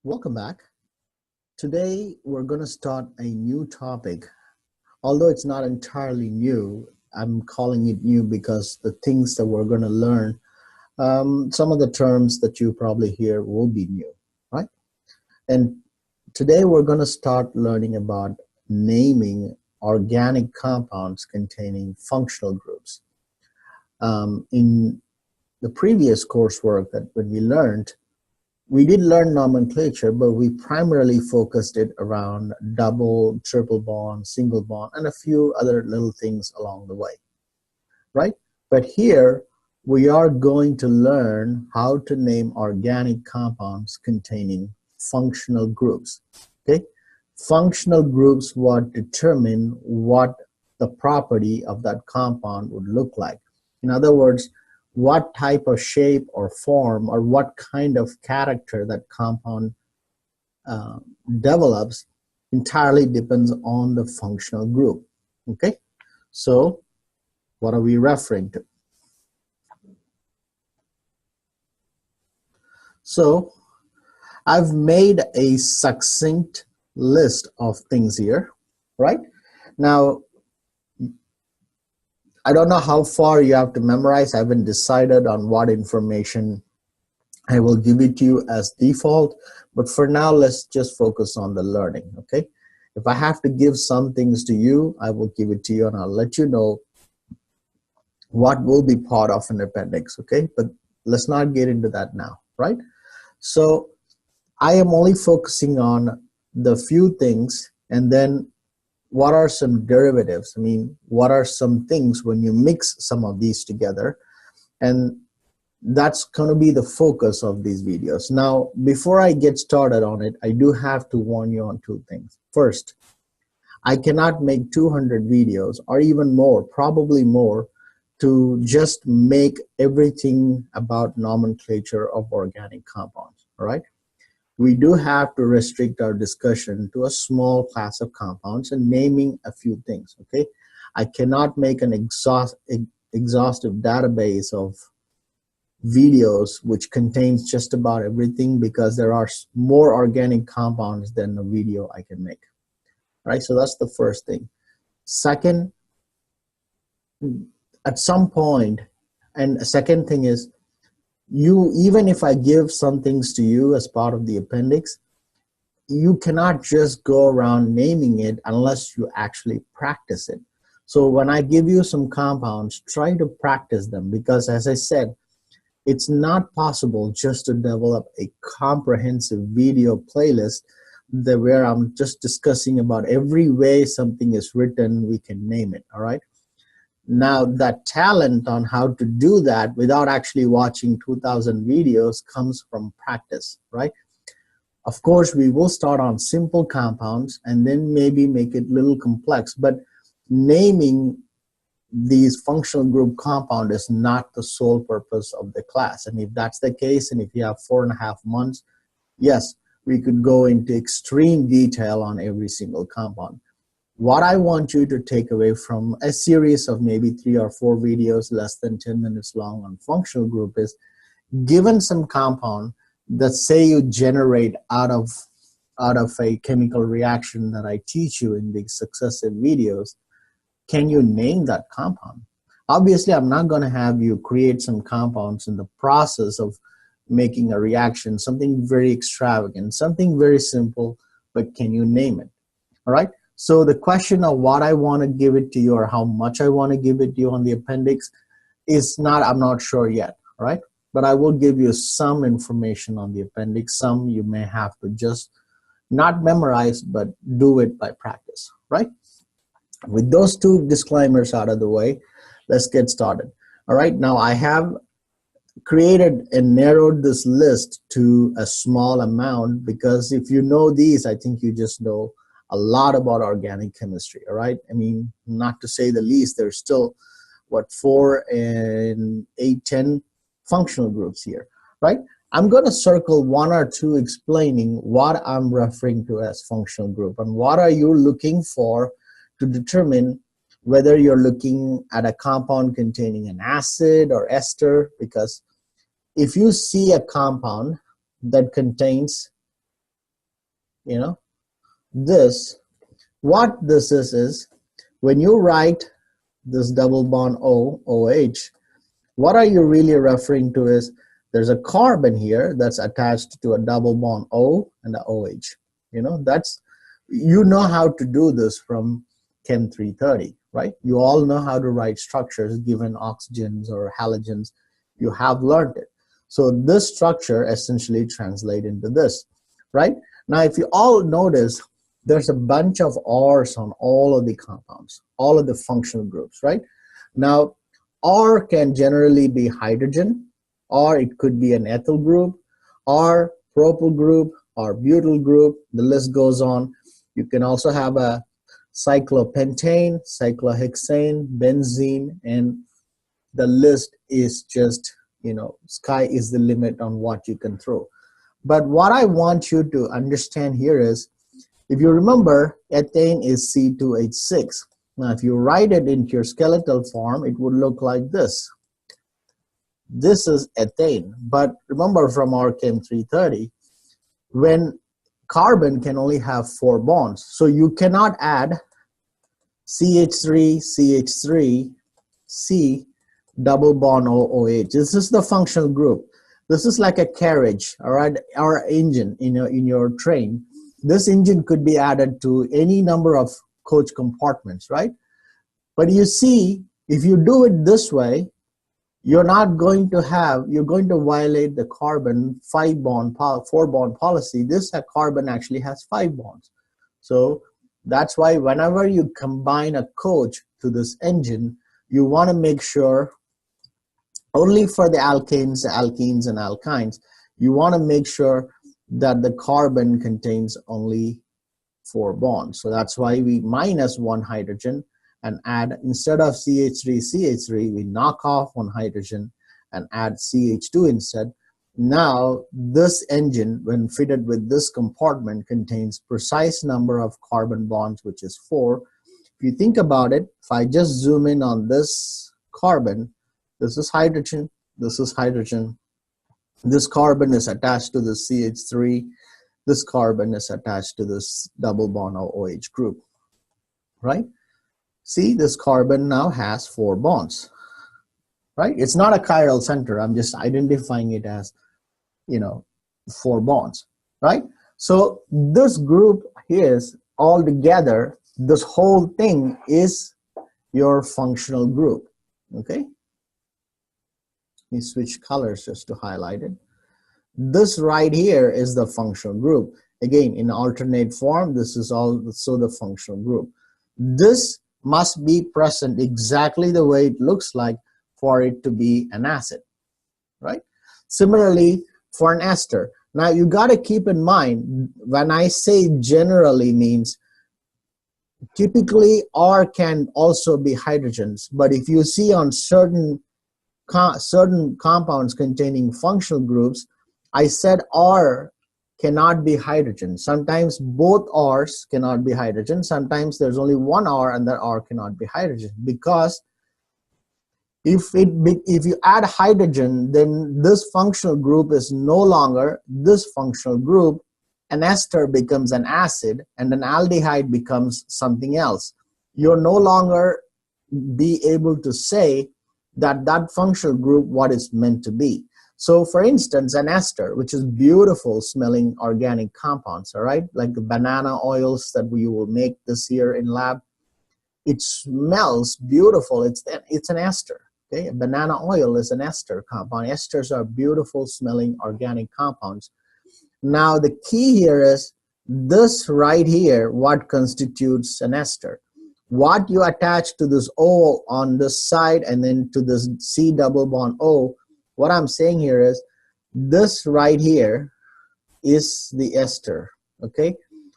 Welcome back. Today we're going to start a new topic. Although it's not entirely new, I'm calling it new because the things that we're going to learn, some of the terms that you probably hear will be new, right? And today we're going to start learning about naming organic compounds containing functional groups. In the previous coursework that when we did learn nomenclature, but we primarily focused it around double, triple bond, single bond, and a few other little things along the way, right? But here, we are going to learn how to name organic compounds containing functional groups, okay? Functional groups would determine what the property of that compound would look like. In other words, what type of shape or form or what kind of character that compound develops entirely depends on the functional group. Okay, so what are we referring to? So I've made a succinct list of things here, right? Now, I don't know how far you have to memorize. I haven't decided on what information I will give it to you as default, but for now, let's just focus on the learning, okay? If I have to give some things to you, I will give it to you and I'll let you know what will be part of an appendix, okay? But let's not get into that now, right? So I am only focusing on the few things, and then what are some derivatives? I mean, what are some things when you mix some of these together? And that's going to be the focus of these videos. Now, before I get started on it, I do have to warn you on two things. First, I cannot make 200 videos or even more, probably more, to just make everything about nomenclature of organic compounds, all right? We do have to restrict our discussion to a small class of compounds and naming a few things, okay? I cannot make an exhaustive database of videos which contains just about everything because there are more organic compounds than the video I can make, right? So that's the first thing. Second, at some point, and a second thing is, even if I give some things to you as part of the appendix, you cannot just go around naming it unless you actually practice it. So when I give you some compounds, try to practice them because, as I said, it's not possible just to develop a comprehensive video playlist where I'm just discussing about every way something is written, we can name it, all right? Now, that talent on how to do that without actually watching 2,000 videos comes from practice, right? Of course, we will start on simple compounds and then maybe make it a little complex, but naming these functional group compound is not the sole purpose of the class. And if that's the case, and if you have 4.5 months, yes, we could go into extreme detail on every single compound. What I want you to take away from a series of maybe 3 or 4 videos less than 10 minutes long on functional group is, given some compound that say you generate out of a chemical reaction that I teach you in the successive videos, can you name that compound? Obviously, I'm not going to have you create some compounds in the process of making a reaction, something very extravagant, something very simple, but can you name it? All right? So the question of what I want to give it to you or how much I want to give it to you on the appendix is not, I'm not sure yet, right? But I will give you some information on the appendix. Some you may have to just not memorize, but do it by practice, right? With those two disclaimers out of the way, let's get started. All right, now I have created and narrowed this list to a small amount because if you know these, I think you just know a lot about organic chemistry, all right? I mean, not to say the least, there's still, what, 4 and 8, 10 functional groups here, right? I'm going to circle 1 or 2 explaining what I'm referring to as functional group and what are you looking for to determine whether you're looking at a compound containing an acid or ester, because if you see a compound that contains you know, this, what this is when you write this double bond OH, what are you really referring to is there's a carbon here that's attached to a double bond O and a OH. You know, that's, you know how to do this from Chem 330, right? You all know how to write structures given oxygens or halogens. You have learned it. So this structure essentially translates into this, right? Now, if you all notice, there's a bunch of R's on all of the compounds, all of the functional groups, right? Now, R can generally be hydrogen, or it could be an ethyl group, or propyl group, or butyl group. The list goes on. You can also have a cyclopentane, cyclohexane, benzene, and the list is just, you know, sky is the limit on what you can throw. But what I want you to understand here is, if you remember, ethane is C2H6. Now, if you write it into your skeletal form, it would look like this. This is ethane. But remember from our Chem 330, when carbon can only have 4 bonds, so you cannot add CH3, CH3, C, double bond OH. This is the functional group. This is like a carriage, all right, or engine in your train. This engine could be added to any number of coach compartments, right? But you see, if you do it this way, you're not going to have, you're going to violate the carbon 4 bond policy. This carbon actually has 5 bonds. So that's why whenever you combine a coach to this engine, you want to make sure, only for the alkanes, alkenes, and alkynes, you want to make sure that the carbon contains only 4 bonds. So that's why we minus 1 hydrogen and add, instead of CH3, CH3, we knock off 1 hydrogen and add CH2 instead. Now, this engine, when fitted with this compartment, contains precise number of carbon bonds, which is 4. If you think about it, if I just zoom in on this carbon, this is hydrogen, this is hydrogen, this carbon is attached to the CH3, this carbon is attached to this double bond OH group, right? See, this carbon now has 4 bonds, right? It's not a chiral center. I'm just identifying it as, you know, 4 bonds, right? So this group is all together, this whole thing is your functional group, okay? Let me switch colors just to highlight it. This right here is the functional group. Again, in alternate form, this is also the functional group. This must be present exactly the way it looks like for it to be an acid, right? Similarly, for an ester. Now, you got to keep in mind, when I say generally means, typically R can also be hydrogens, but if you see on certain compounds containing functional groups, I said R cannot be hydrogen. Sometimes both R's cannot be hydrogen. Sometimes there's only 1 R and that R cannot be hydrogen, because if you add hydrogen, then this functional group is no longer this functional group. An ester becomes an acid and an aldehyde becomes something else. You're no longer be able to say that that functional group what it's meant to be. So for instance, an ester, which is beautiful smelling organic compounds, all right, like the banana oils that we will make this year in lab, it smells beautiful. It's an ester. Okay, a banana oil is an ester compound. Esters are beautiful smelling organic compounds. Now the key here is this right here, what constitutes an ester. What you attach to this O on this side and then to this C double bond O, what I'm saying here is this right here is the ester, okay?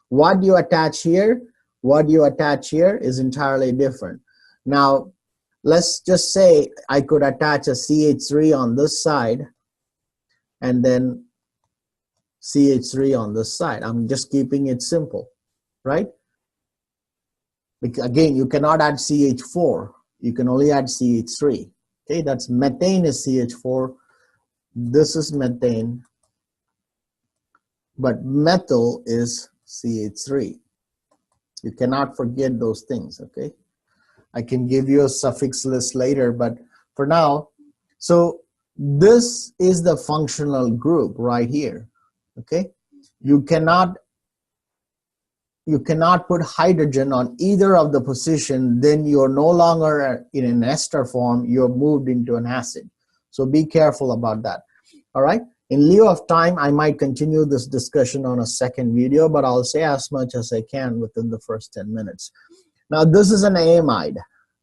What you attach here, what you attach here is entirely different. Now, let's just say I could attach a CH3 on this side and then CH3 on this side. I'm just keeping it simple, right? Because again, you cannot add CH4. You can only add CH3. Okay, that's methane is CH4. This is methane. But methyl is CH3. You cannot forget those things, okay? I can give you a suffix list later, but for now, so this is the functional group right here, okay? You cannot put hydrogen on either of the position, then you're no longer in an ester form, you're moved into an acid. So be careful about that, all right? In lieu of time, I might continue this discussion on a second video, but I'll say as much as I can within the first 10 minutes. Now, this is an amide,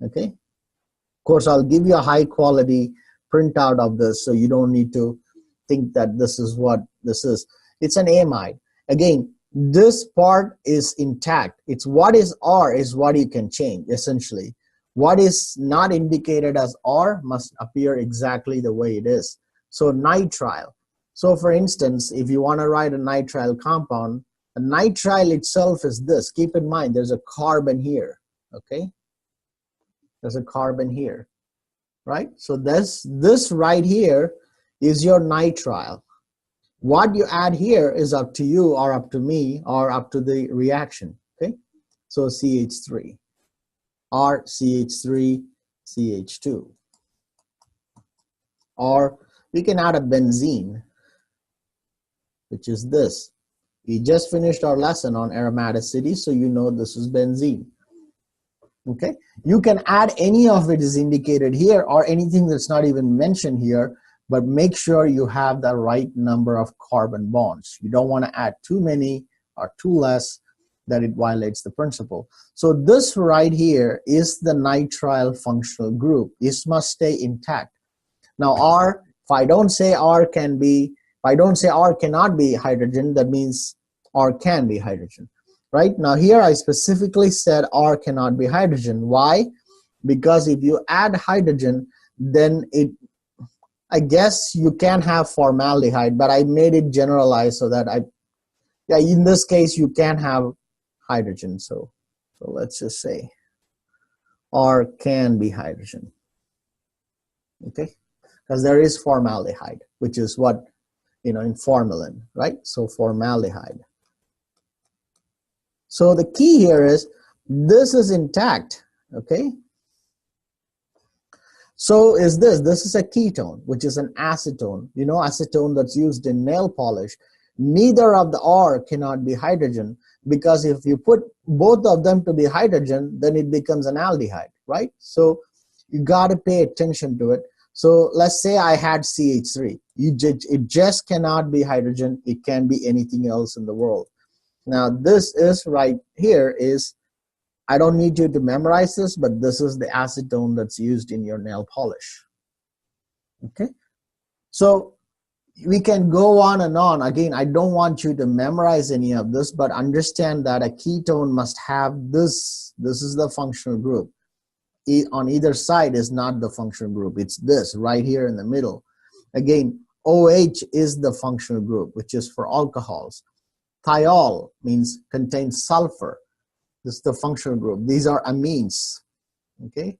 okay? Of course, I'll give you a high quality printout of this, so you don't need to think that this is what this is. It's an amide. Again, this part is intact. It's what is R is what you can change, essentially. What is not indicated as R must appear exactly the way it is. So nitrile. So for instance, if you want to write a nitrile compound, a nitrile itself is this. Keep in mind, there's a carbon here, okay? There's a carbon here, right? So this right here is your nitrile. What you add here is up to you or up to me or up to the reaction, okay? So CH3, or CH3, CH2. Or we can add a benzene, which is this. We just finished our lesson on aromaticity, so you know this is benzene. Okay, you can add any of it is indicated here or anything that's not even mentioned here, but make sure you have the right number of carbon bonds. You don't want to add too many or too less that it violates the principle. So this right here is the nitrile functional group. This must stay intact. Now R, if I don't say R can be, if I don't say R cannot be hydrogen, that means R can be hydrogen. Right? Now here I specifically said R cannot be hydrogen. Why? Because if you add hydrogen, then I guess you can have formaldehyde, but I made it generalized so that in this case you can have hydrogen. So let's just say R can be hydrogen. Okay? Because there is formaldehyde, which is what, in formalin, right? So formaldehyde. So the key here is this is intact, okay? So is this is a ketone, which is an acetone. Acetone that's used in nail polish. Neither of the R cannot be hydrogen, because if you put both of them to be hydrogen, then it becomes an aldehyde, right? So you got to pay attention to it. So let's say I had CH3. It just cannot be hydrogen. It can be anything else in the world. Now this is right here is, I don't need you to memorize this, but this is the acetone that's used in your nail polish. Okay? So we can go on and on. Again, I don't want you to memorize any of this, but understand that a ketone must have this. This is the functional group. On either side is not the functional group. It's this right here in the middle. Again, OH is the functional group, which is for alcohols. Thiol means contains sulfur. This is the functional group. These are amines. Okay?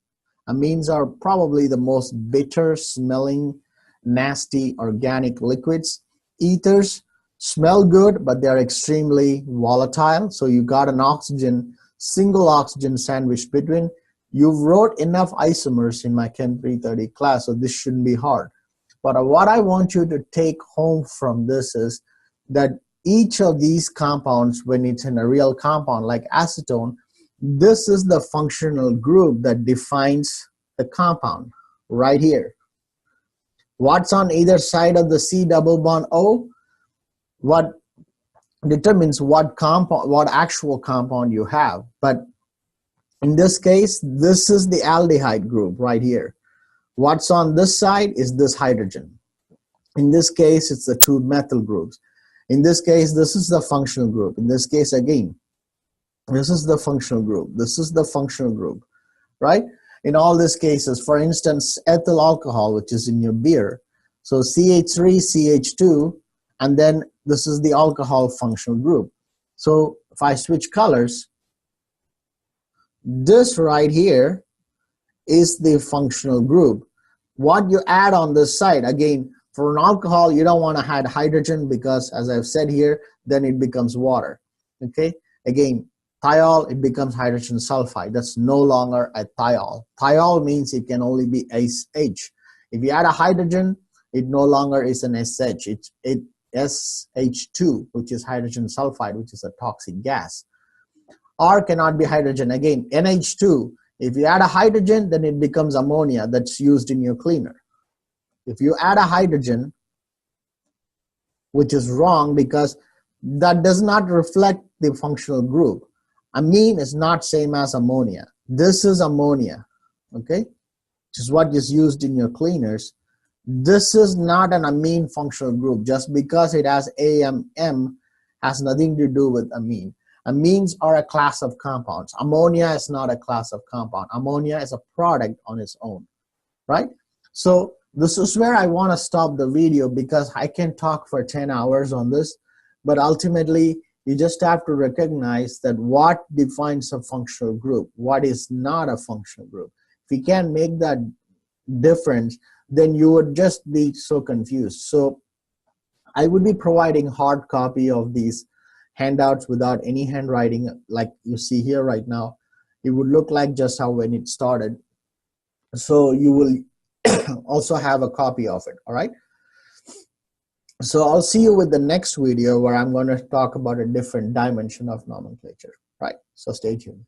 Amines are probably the most bitter smelling, nasty organic liquids. Ethers smell good, but they're extremely volatile. So you got an oxygen, single oxygen sandwiched between. You've wrote enough isomers in my Chem 330 class, so this shouldn't be hard. But what I want you to take home from this is that each of these compounds, when it's in a real compound like acetone, this is the functional group that defines the compound right here. What's on either side of the C double bond O? What determines what actual compound you have. But in this case, this is the aldehyde group right here. What's on this side is this hydrogen. In this case, it's the two methyl groups. In this case, this is the functional group. In this case, again, this is the functional group. This is the functional group, right? In all these cases, for instance, ethyl alcohol, which is in your beer. So CH3, CH2, and then this is the alcohol functional group. So if I switch colors, this right here is the functional group. What you add on this side, again, for an alcohol, you don't want to add hydrogen because, as I've said here, then it becomes water. Okay, again, thiol, it becomes hydrogen sulfide. That's no longer a thiol. Thiol means it can only be SH. If you add a hydrogen, it no longer is an SH. It's SH2, which is hydrogen sulfide, which is a toxic gas. R cannot be hydrogen. Again, NH2, if you add a hydrogen, then it becomes ammonia that's used in your cleaner. If you add a hydrogen, which is wrong because that does not reflect the functional group. Amine is not same as ammonia. This is ammonia, okay, which is what is used in your cleaners. This is not an amine functional group. Just because it has AMM has nothing to do with amine. Amines are a class of compounds. Ammonia is not a class of compound. Ammonia is a product on its own, right? So this is where I want to stop the video because I can talk for 10 hours on this, but ultimately you just have to recognize that what defines a functional group, what is not a functional group. If you can't make that difference, then you would just be so confused. So I would be providing hard copy of these handouts without any handwriting like you see here right now. It would look like just how when it started. So you will also have a copy of it, all right? So I'll see you with the next video where I'm going to talk about a different dimension of nomenclature, right? So stay tuned.